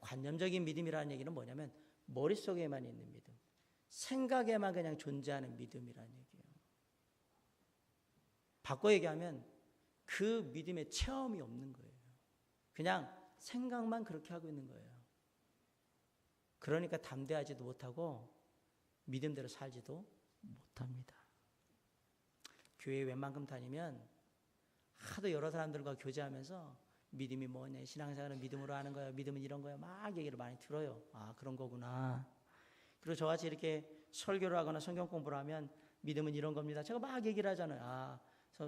Speaker 1: 관념적인 믿음이라는 얘기는 뭐냐면 머릿속에만 있는 믿음, 생각에만 그냥 존재하는 믿음이라는 얘기예요. 바꿔 얘기하면 그 믿음의 체험이 없는 거예요. 그냥 생각만 그렇게 하고 있는 거예요. 그러니까 담대하지도 못하고 믿음대로 살지도 못합니다. 교회에 웬만큼 다니면 하도 여러 사람들과 교제하면서 믿음이 뭐냐, 신앙생활은 믿음으로 하는 거야, 믿음은 이런 거야 막 얘기를 많이 들어요. 그런 거구나. 그리고 저같이 이렇게 설교를 하거나 성경 공부를 하면 믿음은 이런 겁니다. 제가 막 얘기를 하잖아요.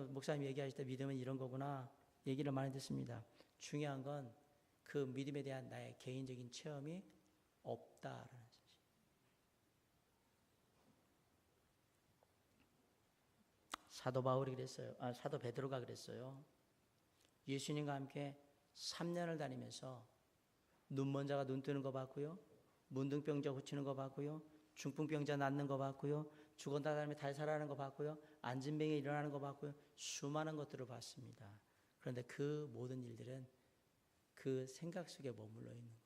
Speaker 1: 목사님 얘기하실 때 믿음은 이런 거구나 얘기를 많이 듣습니다. 중요한 건 그 믿음에 대한 나의 개인적인 체험이 없다라는 사실. 사도 바울이 그랬어요. 사도 베드로가 그랬어요. 예수님과 함께 3년을 다니면서 눈먼 자가 눈 뜨는 거 봤고요. 문둥병자 고치는 거 봤고요. 중풍병자 낫는 거 봤고요. 죽었다 사람이 다시 살아나는 거 봤고요. 앉은 병이 일어나는 거 봤고요. 수많은 것들을 봤습니다. 그런데 그 모든 일들은 그 생각 속에 머물러 있는 거예요.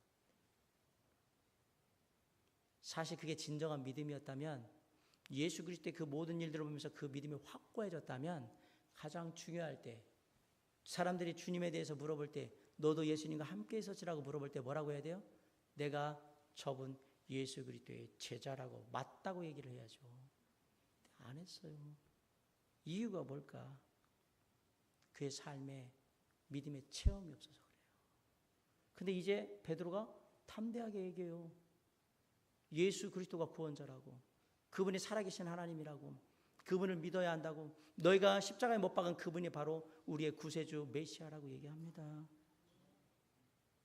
Speaker 1: 사실 그게 진정한 믿음이었다면, 예수 그리스도의 그 모든 일들을 보면서 그 믿음이 확고해졌다면, 가장 중요할 때 사람들이 주님에 대해서 물어볼 때 너도 예수님과 함께 있었지라고 물어볼 때 뭐라고 해야 돼요? 내가 저분 예수 그리스도의 제자라고 맞다고 얘기를 해야죠. 안 했어요. 이유가 뭘까? 그의 삶에 믿음의 체험이 없어서 그래요. 근데 이제 베드로가 담대하게 얘기해요. 예수 그리스도가 구원자라고, 그분이 살아계신 하나님이라고, 그분을 믿어야 한다고, 너희가 십자가에 못 박은 그분이 바로 우리의 구세주 메시아라고 얘기합니다.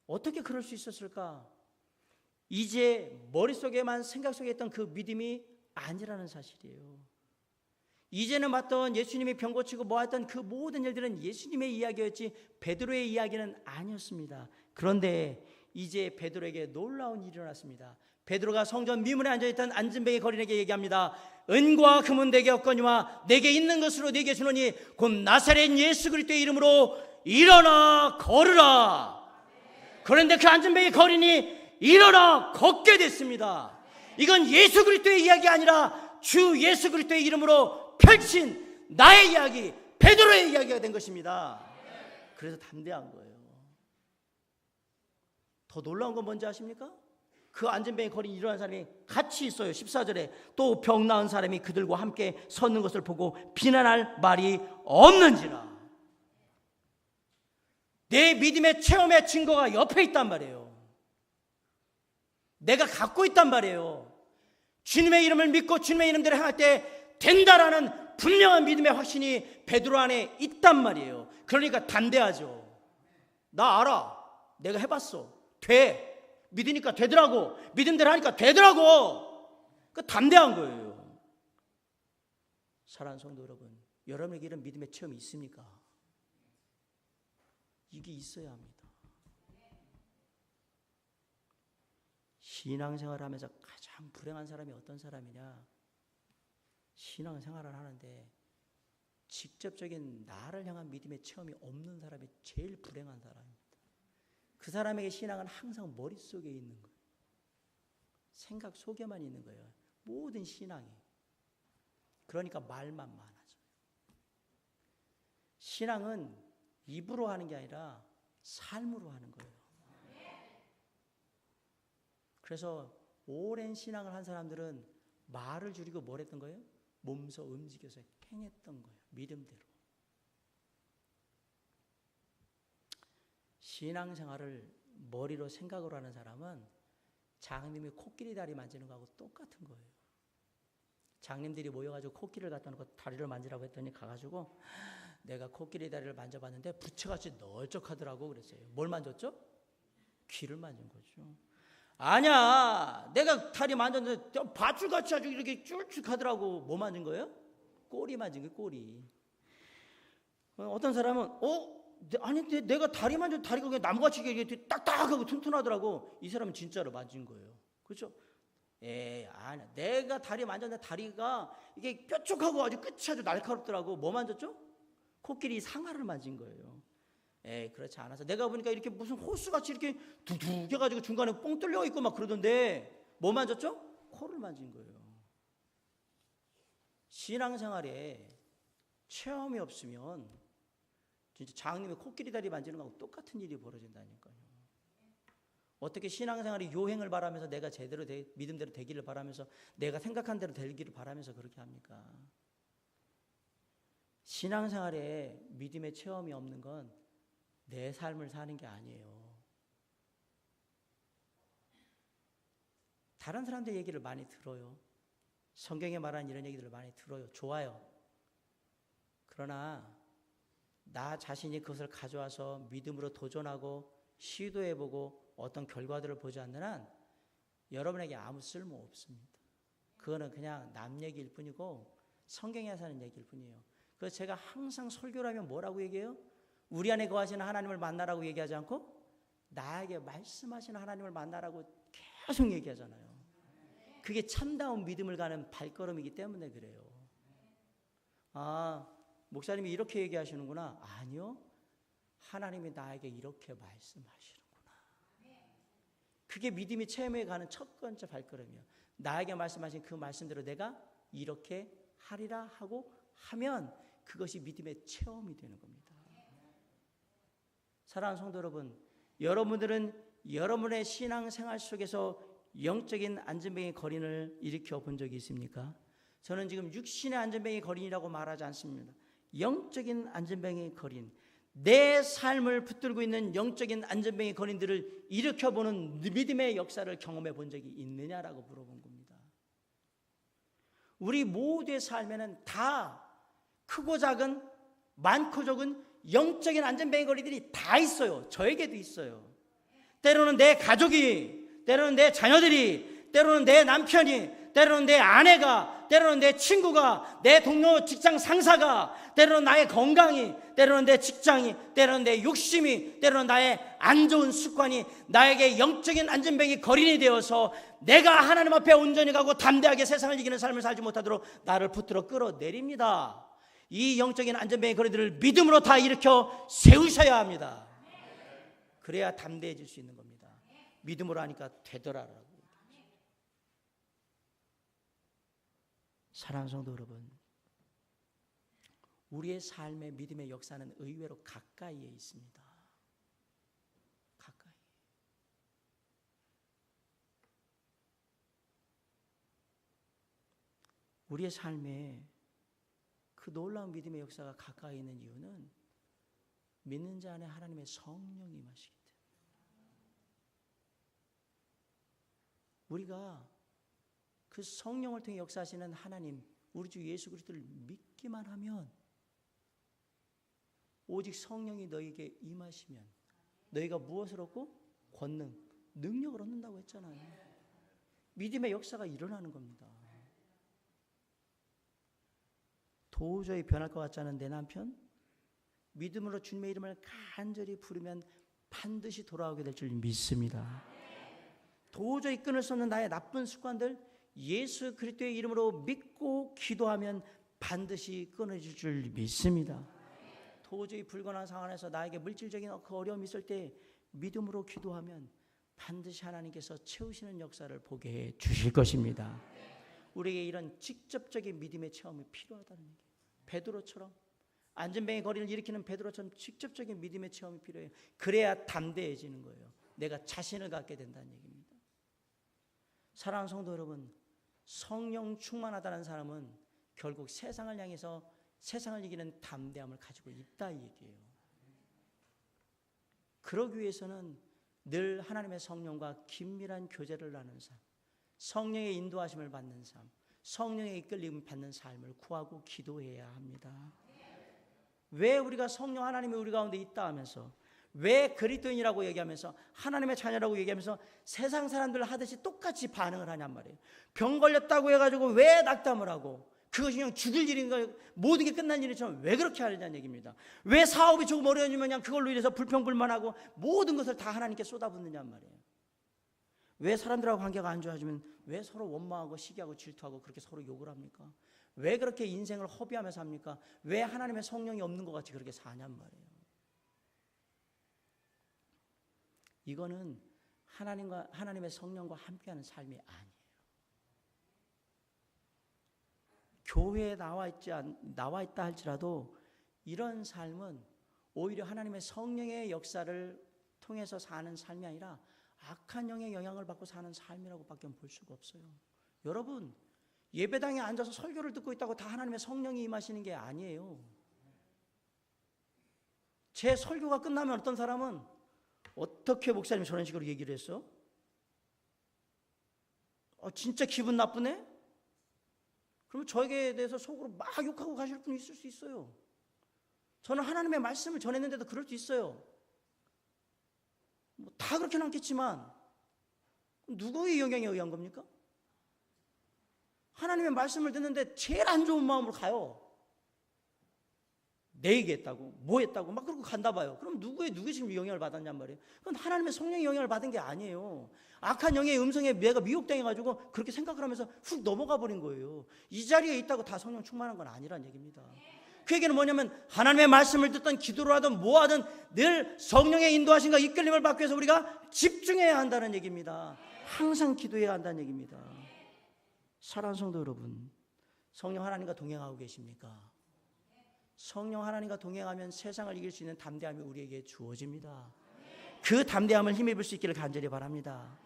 Speaker 1: 어떻게 그럴 수 있었을까? 이제 머릿속에만 생각 속에 있던 그 믿음이 아니라는 사실이에요. 이제는 봤던 예수님이 병 고치고 모았던 그 모든 일들은 예수님의 이야기였지 베드로의 이야기는 아니었습니다. 그런데 이제 베드로에게 놀라운 일이 일어났습니다. 베드로가 성전 미문에 앉아있던 안진뱅이 거린에게 얘기합니다. 은과 금은 내게 없거니와 내게 있는 것으로 내게 주노니 곧 나사렛 예수 그리스도의 이름으로 일어나 걸으라. 그런데 그 안진뱅이 거린이 일어나 걷게 됐습니다. 이건 예수 그리스도의 이야기 아니라 주 예수 그리스도의 이름으로 펼친 나의 이야기, 베드로의 이야기가 된 것입니다. 그래서 담대한 거예요. 더 놀라운 건 뭔지 아십니까? 그 안진뱅이 거린 일어난 사람이 같이 있어요. 14절에 또 병 나은 사람이 그들과 함께 섰는 것을 보고 비난할 말이 없는지라. 내 믿음의 체험의 증거가 옆에 있단 말이에요. 내가 갖고 있단 말이에요. 주님의 이름을 믿고 주님의 이름대로 행할 때 된다라는 분명한 믿음의 확신이 베드로 안에 있단 말이에요. 그러니까 담대하죠. 나 알아. 내가 해봤어. 돼. 믿으니까 되더라고. 믿음대로 하니까 되더라고. 그 담대한 거예요. 사랑하는 성도 여러분, 여러분에게 이런 믿음의 체험이 있습니까? 이게 있어야 합니다. 신앙생활을 하면서 가장 불행한 사람이 어떤 사람이냐? 신앙생활을 하는데 직접적인 나를 향한 믿음의 체험이 없는 사람이 제일 불행한 사람입니다. 그 사람에게 신앙은 항상 머릿속에 있는 거예요. 생각 속에만 있는 거예요. 모든 신앙이. 그러니까 말만 많아져요. 신앙은 입으로 하는 게 아니라 삶으로 하는 거예요. 그래서 오랜 신앙을 한 사람들은 말을 줄이고 뭘 했던 거예요? 몸소 움직여서 행했던 거예요. 믿음대로. 신앙생활을 머리로 생각으로 하는 사람은 장님이 코끼리 다리 만지는 거하고 똑같은 거예요. 장님들이 모여가지고 코끼리를 갖다 놓고 다리를 만지라고 했더니 가가지고 내가 코끼리 다리를 만져봤는데 부채같이 널쩍하더라고 그랬어요. 뭘 만졌죠? 귀를 만진 거죠. 아니야, 내가 다리 만졌는데 밧줄같이 아주 이렇게 쫄쭉하더라고. 뭐 만진 거예요? 꼬리 만진 거예요. 꼬리. 어떤 사람은 아니 내가 다리 만졌는데 다리가 그냥 나무같이 이렇게 딱딱하고 튼튼하더라고. 이 사람은 진짜로 만진 거예요. 그렇죠? 아니야, 내가 다리 만졌는데 다리가 이게 뾰족하고 아주 끝이 아주 날카롭더라고. 뭐 만졌죠? 코끼리 상아를 만진 거예요. 그렇지 않아서 내가 보니까 이렇게 무슨 호수같이 이렇게 두둑 해가지고 중간에 뽕 뚫려 있고 막 그러던데 뭐 만졌죠? 코를 만진 거예요. 신앙생활에 체험이 없으면 진짜 장님의 코끼리 다리 만지는 거하고 똑같은 일이 벌어진다니까요. 어떻게 신앙생활이 요행을 바라면서 내가 제대로 믿음대로 되기를 바라면서 내가 생각한 대로 되기를 바라면서 그렇게 합니까? 신앙생활에 믿음의 체험이 없는 건 내 삶을 사는 게 아니에요. 다른 사람들 얘기를 많이 들어요. 성경에 말하는 이런 얘기들을 많이 들어요. 좋아요. 그러나 나 자신이 그것을 가져와서 믿음으로 도전하고 시도해보고 어떤 결과들을 보지 않는 한 여러분에게 아무 쓸모 없습니다. 그거는 그냥 남 얘기일 뿐이고 성경에서 하는 얘기일 뿐이에요. 그래서 제가 항상 설교를 하면 뭐라고 얘기해요? 우리 안에 거하시는 하나님을 만나라고 얘기하지 않고 나에게 말씀하시는 하나님을 만나라고 계속 얘기하잖아요. 그게 참다운 믿음을 가는 발걸음이기 때문에 그래요. 목사님이 이렇게 얘기하시는구나. 아니요, 하나님이 나에게 이렇게 말씀하시는구나. 그게 믿음이 체험해 가는 첫 번째 발걸음이에요. 나에게 말씀하신 그 말씀대로 내가 이렇게 하리라 하고 하면 그것이 믿음의 체험이 되는 겁니다. 사랑하는 성도 여러분, 여러분들은 여러분의 신앙생활 속에서 영적인 안전뱅이 거린을 일으켜 본 적이 있습니까? 저는 지금 육신의 안전뱅이 거린이라고 말하지 않습니다. 영적인 안전뱅이 거린, 내 삶을 붙들고 있는 영적인 안전뱅이 거린들을 일으켜보는 믿음의 역사를 경험해 본 적이 있느냐라고 물어본 겁니다. 우리 모두의 삶에는 다 크고 작은, 많고 적은 영적인 안전뱅이 거리들이 다 있어요. 저에게도 있어요. 때로는 내 가족이, 때로는 내 자녀들이, 때로는 내 남편이, 때로는 내 아내가, 때로는 내 친구가, 내 동료 직장 상사가, 때로는 나의 건강이, 때로는 내 직장이, 때로는 내 욕심이, 때로는 나의 안 좋은 습관이 나에게 영적인 안전뱅이 거린이 되어서 내가 하나님 앞에 온전히 가고 담대하게 세상을 이기는 삶을 살지 못하도록 나를 붙들어 끌어내립니다. 이 영적인 안전뱅이 거린들을 믿음으로 다 일으켜 세우셔야 합니다. 그래야 담대해질 수 있는 겁니다. 믿음으로 하니까 되더라라고. 사랑하는 성도 여러분, 우리의 삶의 믿음의 역사는 의외로 가까이에 있습니다. 가까이. 우리의 삶에 그 놀라운 믿음의 역사가 가까이 있는 이유는 믿는 자 안에 하나님의 성령이 임하시기 때문에. 우리가 그 성령을 통해 역사하시는 하나님, 우리 주 예수 그리스도를 믿기만 하면, 오직 성령이 너에게 임하시면 너희가 무엇을 얻고? 권능, 능력을 얻는다고 했잖아요. 믿음의 역사가 일어나는 겁니다. 도저히 변할 것 같지 않은 내 남편, 믿음으로 주님의 이름을 간절히 부르면 반드시 돌아오게 될 줄 믿습니다. 도저히 끊을 수 없는 나의 나쁜 습관들, 예수 그리스도의 이름으로 믿고 기도하면 반드시 끊어질 줄 믿습니다. 도저히 불가능한 상황에서 나에게 물질적인 그 어려움이 있을 때 믿음으로 기도하면 반드시 하나님께서 채우시는 역사를 보게 해 주실 것입니다. 우리에게 이런 직접적인 믿음의 체험이 필요하다는 얘기예요. 베드로처럼, 안전뱅이 거리를 일으키는 베드로처럼 직접적인 믿음의 체험이 필요해요. 그래야 담대해지는 거예요. 내가 자신을 갖게 된다는 얘기입니다. 사랑하는 성도 여러분, 성령 충만하다는 사람은 결국 세상을 향해서 세상을 이기는 담대함을 가지고 있다 이 얘기예요. 그러기 위해서는 늘 하나님의 성령과 긴밀한 교제를 나누는 삶, 성령의 인도하심을 받는 삶, 성령의 이끌림을 받는 삶을 구하고 기도해야 합니다. 왜 우리가 성령 하나님이 우리 가운데 있다 하면서, 왜 그리스도인이라고 얘기하면서, 하나님의 자녀라고 얘기하면서 세상 사람들 하듯이 똑같이 반응을 하냔 말이에요. 병 걸렸다고 해가지고 왜 낙담을 하고, 그것이 그냥 죽을 일인 거, 모든 게 끝난 일이처럼 왜 그렇게 하느냐는 얘기입니다. 왜 사업이 조금 어려워지면 그냥 그걸로 인해서 불평불만하고 모든 것을 다 하나님께 쏟아붓느냔 말이에요. 왜 사람들하고 관계가 안 좋아지면 왜 서로 원망하고 시기하고 질투하고 그렇게 서로 욕을 합니까? 왜 그렇게 인생을 허비하면서 합니까? 왜 하나님의 성령이 없는 것 같이 그렇게 사냔 말이에요. 이거는 하나님의 성령과 함께하는 삶이 아니에요. 교회에 나와 있다 할지라도 이런 삶은 오히려 하나님의 성령의 역사를 통해서 사는 삶이 아니라 악한 영의 영향을 받고 사는 삶이라고 밖에 볼 수가 없어요. 여러분, 예배당에 앉아서 설교를 듣고 있다고 다 하나님의 성령이 임하시는 게 아니에요. 제 설교가 끝나면 어떤 사람은 어떻게 목사님이 저런 식으로 얘기를 했어? 진짜 기분 나쁘네? 그러면 저에게 대해서 속으로 막 욕하고 가실 분이 있을 수 있어요. 저는 하나님의 말씀을 전했는데도 그럴 수 있어요. 다 그렇게는 않겠지만 누구의 영향에 의한 겁니까? 하나님의 말씀을 듣는데 제일 안 좋은 마음으로 가요. 내 얘기했다고, 뭐 했다고 막 그러고 간다 봐요. 그럼 누구의 지금 영향을 받았냔 말이에요. 그건 하나님의 성령의 영향을 받은 게 아니에요. 악한 영의 음성에 내가 미혹당해가지고 그렇게 생각을 하면서 훅 넘어가 버린 거예요. 이 자리에 있다고 다 성령 충만한 건 아니란 얘기입니다. 그 얘기는 뭐냐면 하나님의 말씀을 듣든 기도를 하든 뭐 하든 늘 성령의 인도하심과 이끌림을 받기 위해서 우리가 집중해야 한다는 얘기입니다. 항상 기도해야 한다는 얘기입니다. 사랑하는 성도 여러분, 성령 하나님과 동행하고 계십니까? 성령 하나님과 동행하면 세상을 이길 수 있는 담대함이 우리에게 주어집니다. 그 담대함을 힘입을 수 있기를 간절히 바랍니다.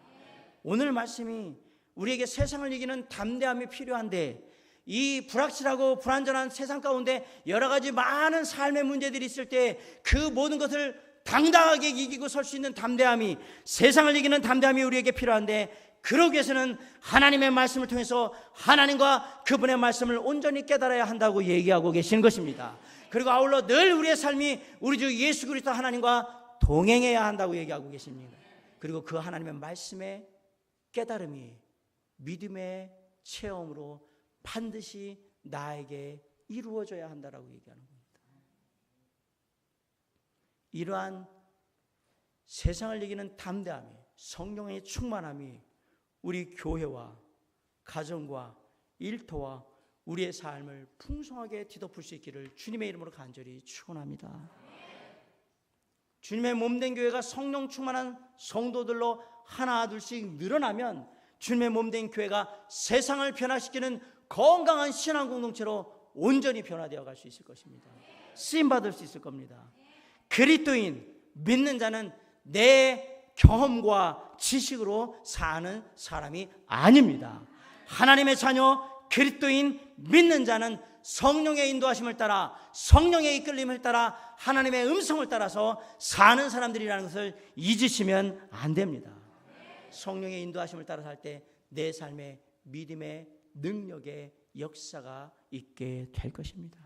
Speaker 1: 오늘 말씀이 우리에게 세상을 이기는 담대함이 필요한데, 이 불확실하고 불안전한 세상 가운데 여러 가지 많은 삶의 문제들이 있을 때 그 모든 것을 당당하게 이기고 설 수 있는 담대함이, 세상을 이기는 담대함이 우리에게 필요한데, 그러기 위해서는 하나님의 말씀을 통해서 하나님과 그분의 말씀을 온전히 깨달아야 한다고 얘기하고 계시는 것입니다. 그리고 아울러 늘 우리의 삶이 우리 주 예수 그리스도 하나님과 동행해야 한다고 얘기하고 계십니다. 그리고 그 하나님의 말씀의 깨달음이 믿음의 체험으로 반드시 나에게 이루어져야 한다라고 얘기하는 겁니다. 이러한 세상을 이기는 담대함이, 성령의 충만함이 우리 교회와 가정과 일터와 우리의 삶을 풍성하게 뒤덮을 수 있기를 주님의 이름으로 간절히 축원합니다. 주님의 몸된 교회가 성령 충만한 성도들로 하나 둘씩 늘어나면 주님의 몸된 교회가 세상을 변화시키는 건강한 신앙 공동체로 온전히 변화되어 갈 수 있을 것입니다. 쓰임받을 수 있을 겁니다. 그리스도인 믿는 자는 내 경험과 지식으로 사는 사람이 아닙니다. 하나님의 자녀 그리스도인 믿는 자는 성령의 인도하심을 따라, 성령의 이끌림을 따라, 하나님의 음성을 따라서 사는 사람들이라는 것을 잊으시면 안 됩니다. 성령의 인도하심을 따라 살 때 내 삶에 믿음의 능력의 역사가 있게 될 것입니다.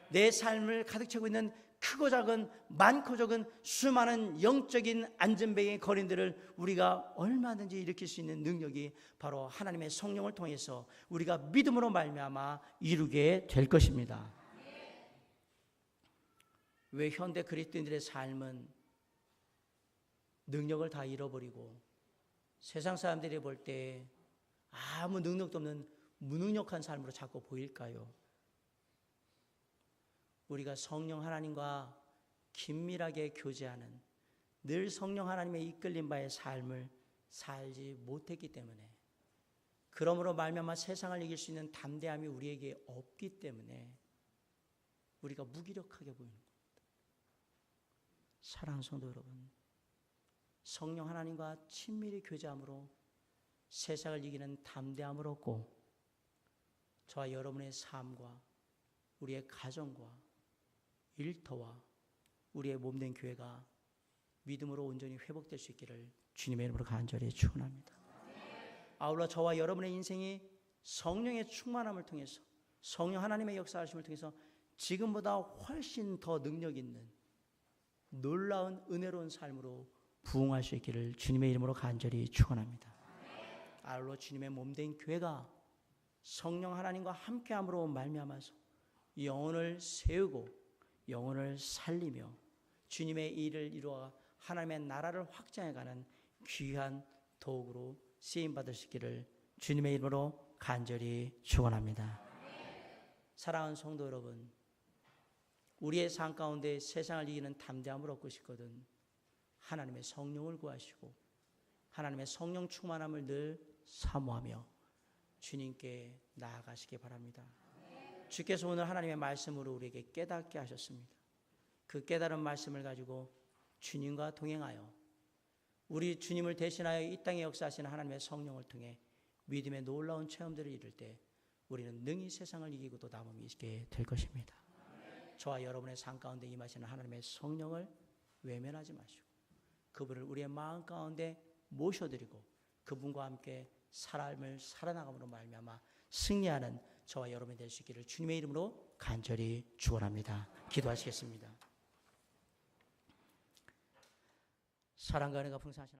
Speaker 1: 내 삶을 가득 채우고 있는 크고 작은, 많고 적은 수많은 영적인 안전뱅이의 거린들을 우리가 얼마든지 일으킬 수 있는 능력이 바로 하나님의 성령을 통해서 우리가 믿음으로 말미암아 이루게 될 것입니다. 왜 현대 그리스도인들의 삶은 능력을 다 잃어버리고 세상 사람들이 볼 때 아무 능력도 없는 무능력한 삶으로 자꾸 보일까요? 우리가 성령 하나님과 긴밀하게 교제하는, 늘 성령 하나님의 이끌림 바의 삶을 살지 못했기 때문에, 그러므로 말미암아 세상을 이길 수 있는 담대함이 우리에게 없기 때문에 우리가 무기력하게 보이는 겁니다. 사랑하는 성도 여러분, 성령 하나님과 친밀히 교제함으로 세상을 이기는 담대함을 얻고 저와 여러분의 삶과 우리의 가정과 일터와 우리의 몸된 교회가 믿음으로 온전히 회복될 수 있기를 주님의 이름으로 간절히 축원합니다. 아울러 저와 여러분의 인생이 성령의 충만함을 통해서, 성령 하나님의 역사하심을 통해서 지금보다 훨씬 더 능력 있는 놀라운 은혜로운 삶으로 부흥할 수 있기를 주님의 이름으로 간절히 축원합니다. 아울러 주님의 몸된 교회가 성령 하나님과 함께함으로 말미암아서 영혼을 세우고 영혼을 살리며 주님의 일을 이루어 하나님의 나라를 확장해가는 귀한 도구로 쓰임받을 수 있기를 주님의 이름으로 간절히 축원합니다. 사랑하는 성도 여러분, 우리의 삶 가운데 세상을 이기는 담대함을 얻고 싶거든 하나님의 성령을 구하시고 하나님의 성령 충만함을 늘 사모하며 주님께 나아가시기 바랍니다. 주께서 오늘 하나님의 말씀으로 우리에게 깨닫게 하셨습니다. 그 깨달은 말씀을 가지고 주님과 동행하여 우리 주님을 대신하여 이 땅에 역사하시는 하나님의 성령을 통해 믿음의 놀라운 체험들을 이룰 때 우리는 능히 세상을 이기고 또 남음이 있게 될 것입니다. 저와 여러분의 삶 가운데 임하시는 하나님의 성령을 외면하지 마시고 그분을 우리의 마음 가운데 모셔드리고 그분과 함께 삶을 살아나감으로 말미암아 승리하는 저와 여러분이 될 수 있기를 주님의 이름으로 간절히 축원합니다. 기도하시겠습니다. 사랑과 은혜가 풍성하신